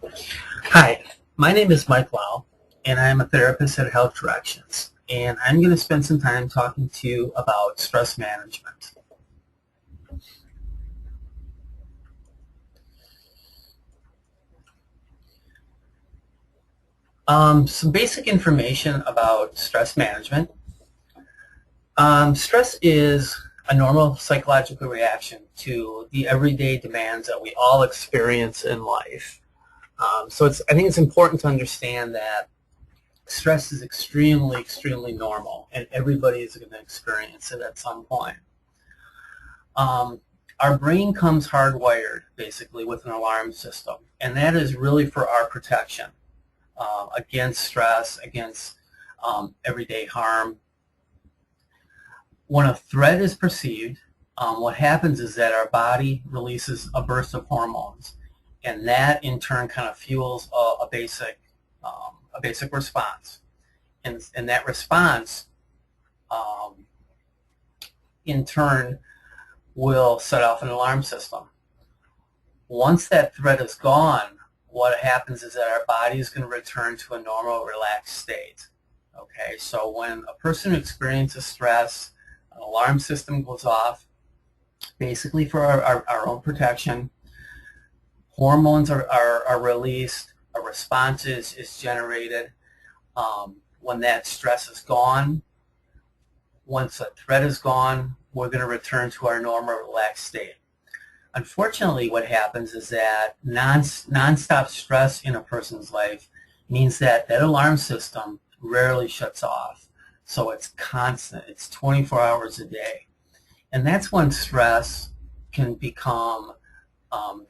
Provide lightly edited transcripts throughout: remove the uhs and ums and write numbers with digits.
Hi, my name is Mike Lau, and I'm a therapist at Health Directions. And I'm going to spend some time talking to you about stress management. Some basic information about stress management. Stress is a normal psychological reaction to the everyday demands that we all experience in life. I think it's important to understand that stress is extremely, extremely normal, and everybody is going to experience it at some point. Um, our brain comes hardwired, basically, with an alarm system, and that is really for our protection against stress, against everyday harm. When a threat is perceived, what happens is that our body releases a burst of hormones, and that in turn kind of fuels a basic response. And that response, um, in turn, will set off an alarm system. Once that threat is gone, what happens is that our body is going to return to a normal, relaxed state. Okay, so when a person experiences stress, an alarm system goes off, basically for our own protection. Hormones are released, a response is generated. When that stress is gone, once a threat is gone, we're going to return to our normal, relaxed state. Unfortunately, what happens is that nonstop stress in a person's life means that that alarm system rarely shuts off. So it's constant. It's 24 hours a day. And that's when stress can become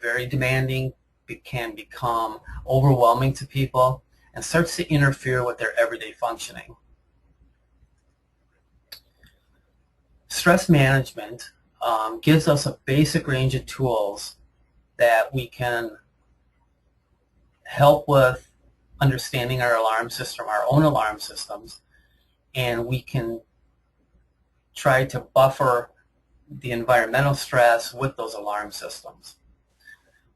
very demanding, it can become overwhelming to people, and starts to interfere with their everyday functioning. Stress management gives us a basic range of tools that we can help with understanding our alarm system, our own alarm systems, and we can try to buffer the environmental stress with those alarm systems.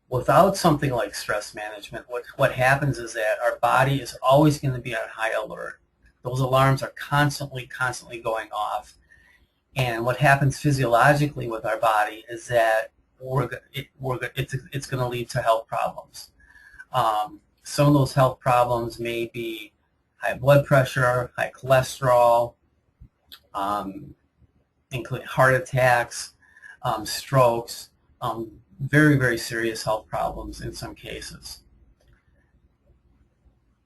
Without something like stress management, what happens is that our body is always going to be on high alert. Those alarms are constantly going off. And what happens physiologically with our body is that it's going to lead to health problems. Some of those health problems may be high blood pressure, high cholesterol, including heart attacks, strokes, very, very serious health problems in some cases.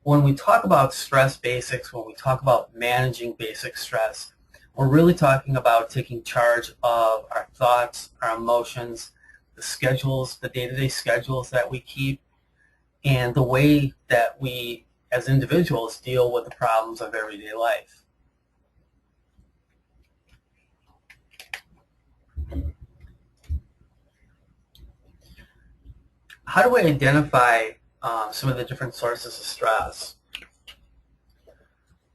When we talk about stress basics, when we talk about managing basic stress, we're really talking about taking charge of our thoughts, our emotions, the schedules, the day-to-day schedules that we keep, and the way that we, as individuals, deal with the problems of everyday life. How do we identify some of the different sources of stress?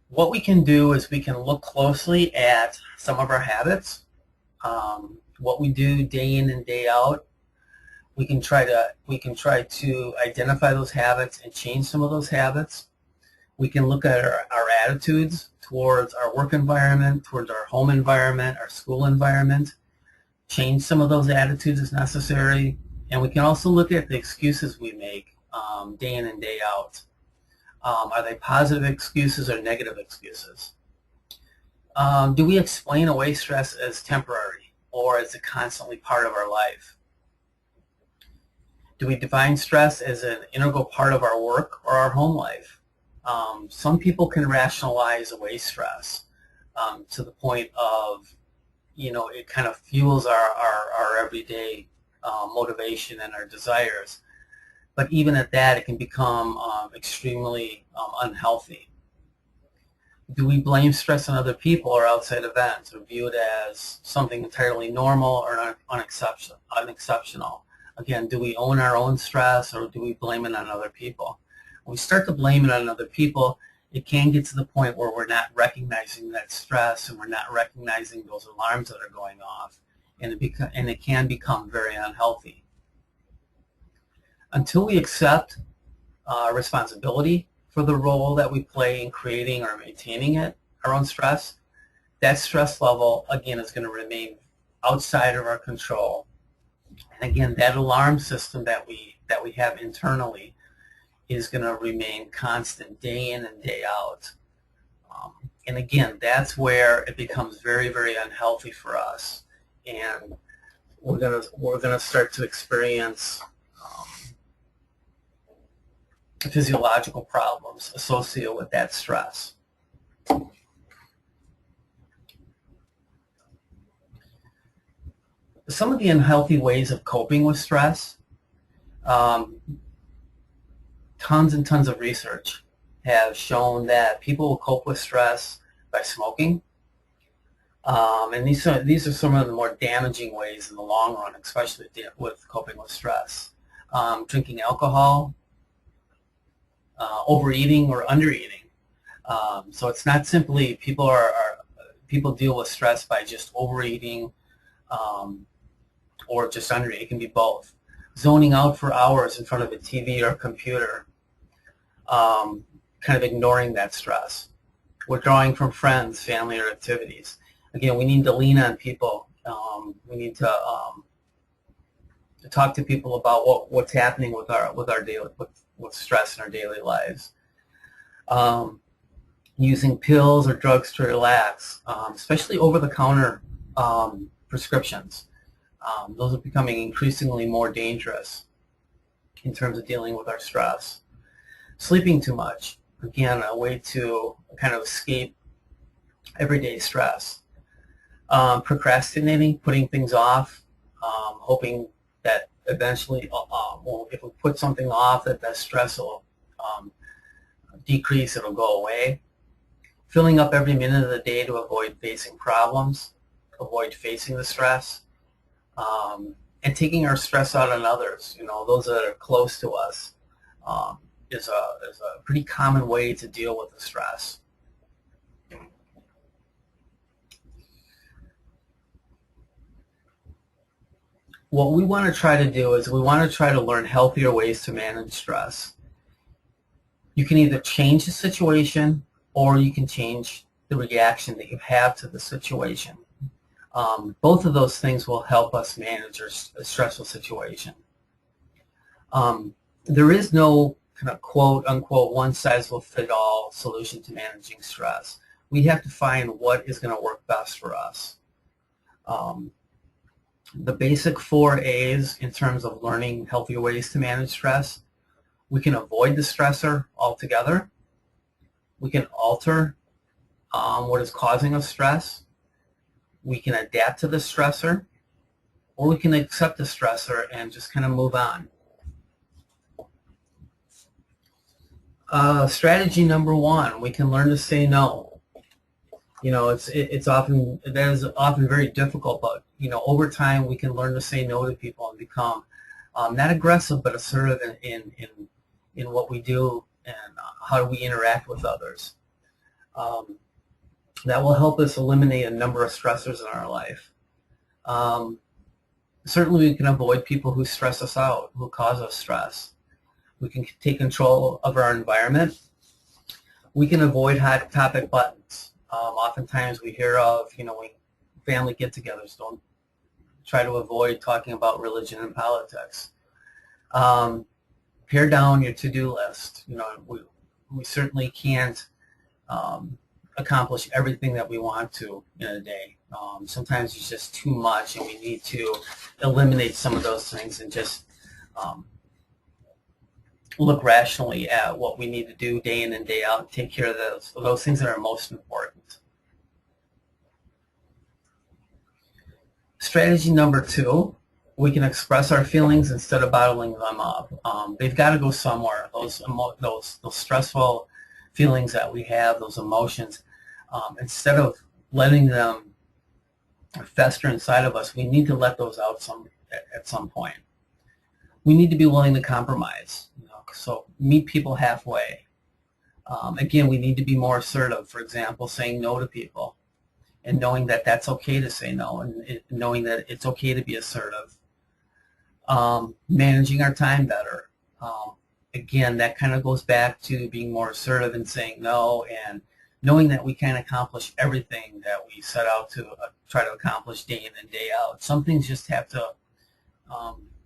What we can do is we can look closely at some of our habits, what we do day in and day out. We can try to identify those habits and change some of those habits. We can look at our attitudes towards our work environment, towards our home environment, our school environment, change some of those attitudes as necessary. And we can also look at the excuses we make day in and day out. Are they positive excuses or negative excuses? Do we explain away stress as temporary, or is it constantly part of our life? Do we define stress as an integral part of our work or our home life? Some people can rationalize away stress to the point of, it kind of fuels our everyday motivation and our desires. But even at that, it can become extremely unhealthy. Do we blame stress on other people or outside events, or view it as something entirely normal or unexceptional? Again, do we own our own stress, or do we blame it on other people? When we start to blame it on other people, it can get to the point where we're not recognizing that stress, and we're not recognizing those alarms that are going off, and it can become very unhealthy. Until we accept responsibility for the role that we play in creating or maintaining our own stress, that stress level, again, is going to remain outside of our control. And again, that alarm system that we have internally is going to remain constant day in and day out. And again, that's where it becomes very, very unhealthy for us, and we're gonna start to experience physiological problems associated with that stress. Some of the unhealthy ways of coping with stress, tons and tons of research have shown that people will cope with stress by smoking. And these are some of the more damaging ways in the long run, especially with coping with stress. Drinking alcohol, overeating or undereating. So it's not simply people deal with stress by just overeating or just undereating. It can be both. Zoning out for hours in front of a TV or computer, kind of ignoring that stress. Withdrawing from friends, family, or activities. Again, we need to lean on people. We need to talk to people about what's happening with our daily with stress in our daily lives. Using pills or drugs to relax, especially over-the-counter prescriptions. Those are becoming increasingly more dangerous in terms of dealing with our stress. Sleeping too much. Again, a way to kind of escape everyday stress. Procrastinating, putting things off, hoping that eventually, if we put something off, that stress will decrease, it'll go away. Filling up every minute of the day to avoid facing problems, avoid facing the stress, and taking our stress out on others, those that are close to us. Is a pretty common way to deal with the stress. What we want to try to do is we want to try to learn healthier ways to manage stress. You can either change the situation or you can change the reaction that you have to the situation. Both of those things will help us manage a stressful situation. There is no kind of quote-unquote one-size-will-fit-all solution to managing stress. We have to find what is going to work best for us. The basic 4 A's in terms of learning healthier ways to manage stress: we can avoid the stressor altogether, we can alter what is causing us stress, we can adapt to the stressor, or we can accept the stressor and just kind of move on. Strategy number 1, we can learn to say no. That is often very difficult, but over time we can learn to say no to people and become not aggressive but assertive in what we do and how we interact with others. That will help us eliminate a number of stressors in our life. Certainly we can avoid people who stress us out, who cause us stress. We can take control of our environment. We can avoid hot topic buttons. Oftentimes we hear of, family get-togethers. Don't try to avoid talking about religion and politics. Pare down your to-do list. We certainly can't accomplish everything that we want to in a day. Sometimes it's just too much, and we need to eliminate some of those things and just look rationally at what we need to do day in and day out and take care of those things that are most important. Strategy number 2, we can express our feelings instead of bottling them up. They've got to go somewhere. Those stressful feelings that we have, those emotions, instead of letting them fester inside of us, we need to let those out at some point. We need to be willing to compromise. So meet people halfway. Again, we need to be more assertive. For example, saying no to people and knowing that that's okay to say no, and knowing that it's okay to be assertive. Managing our time better. again, that kind of goes back to being more assertive and saying no, and knowing that we can't accomplish everything that we set out to try to accomplish day in and day out. Some things just have to,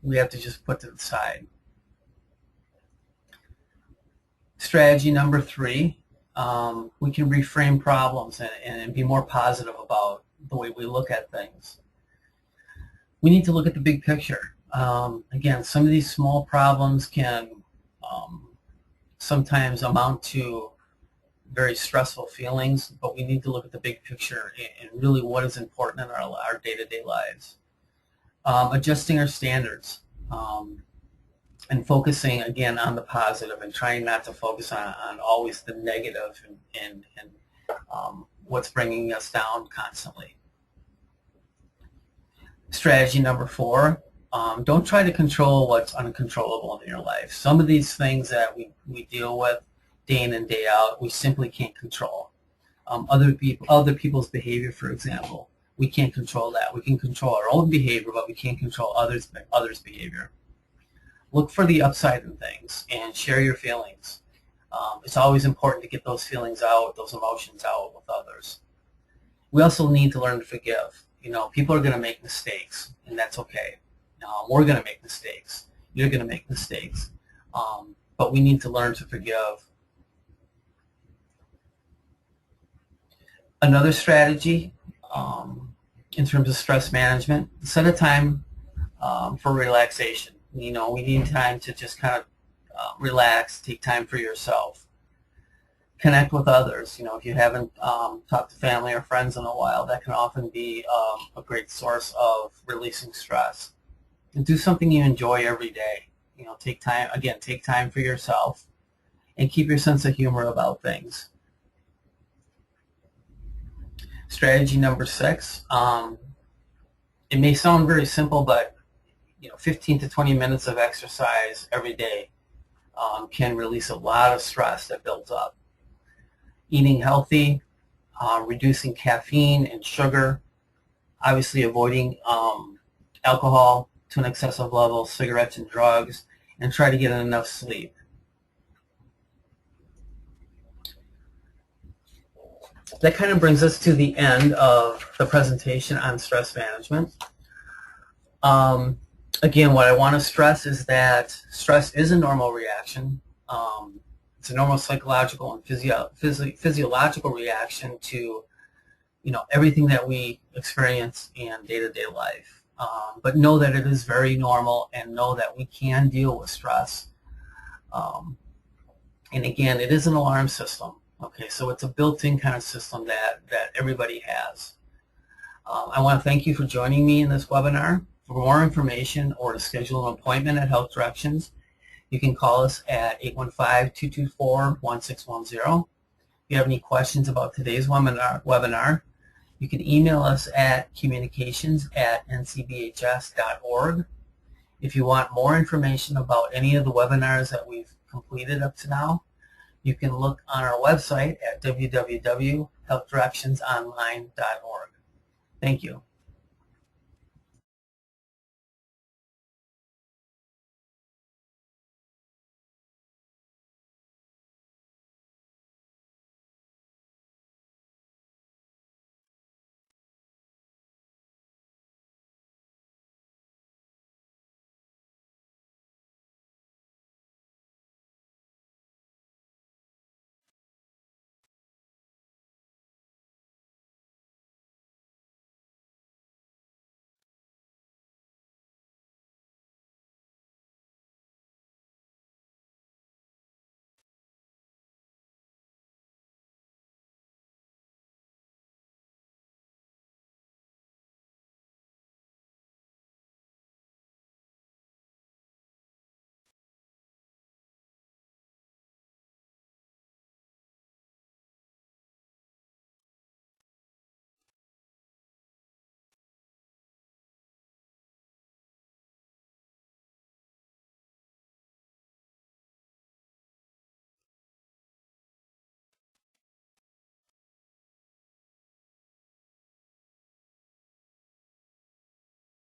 we have to just put to the side. Strategy number 3, we can reframe problems and be more positive about the way we look at things. We need to look at the big picture. Again, some of these small problems can sometimes amount to very stressful feelings, but we need to look at the big picture and really what is important in our day-to-day lives. Adjusting our standards and focusing again on the positive and trying not to focus on always the negative and what's bringing us down constantly. Strategy number 4, don't try to control what's uncontrollable in your life. Some of these things that we deal with day in and day out, we simply can't control. Other people's behavior, for example, we can't control that. We can control our own behavior, but we can't control others' behavior. Look for the upside in things and share your feelings. It's always important to get those feelings out, those emotions out with others. We also need to learn to forgive. You know, people are going to make mistakes, and that's okay. We're going to make mistakes. You're going to make mistakes. But we need to learn to forgive. Another strategy in terms of stress management, set a time for relaxation. You know, we need time to just kind of relax, take time for yourself. Connect with others. You know, if you haven't talked to family or friends in a while, that can often be a great source of releasing stress. And do something you enjoy every day. You know, take time for yourself and keep your sense of humor about things. Strategy number 6, it may sound very simple, but 15 to 20 minutes of exercise every day can release a lot of stress that builds up. Eating healthy, reducing caffeine and sugar, obviously avoiding alcohol to an excessive level, cigarettes and drugs, and try to get enough sleep. That kind of brings us to the end of the presentation on stress management. Again, what I want to stress is that stress is a normal reaction. It's a normal psychological and physiological reaction to everything that we experience in day-to-day life. But know that it is very normal, and know that we can deal with stress. And again, it is an alarm system. Okay, so it's a built-in kind of system that everybody has. I want to thank you for joining me in this webinar. For more information or to schedule an appointment at Health Directions, you can call us at 815-224-1610. If you have any questions about today's webinar, you can email us at communications@ncbhs.org. If you want more information about any of the webinars that we've completed up to now, you can look on our website at www.healthdirectionsonline.org. Thank you.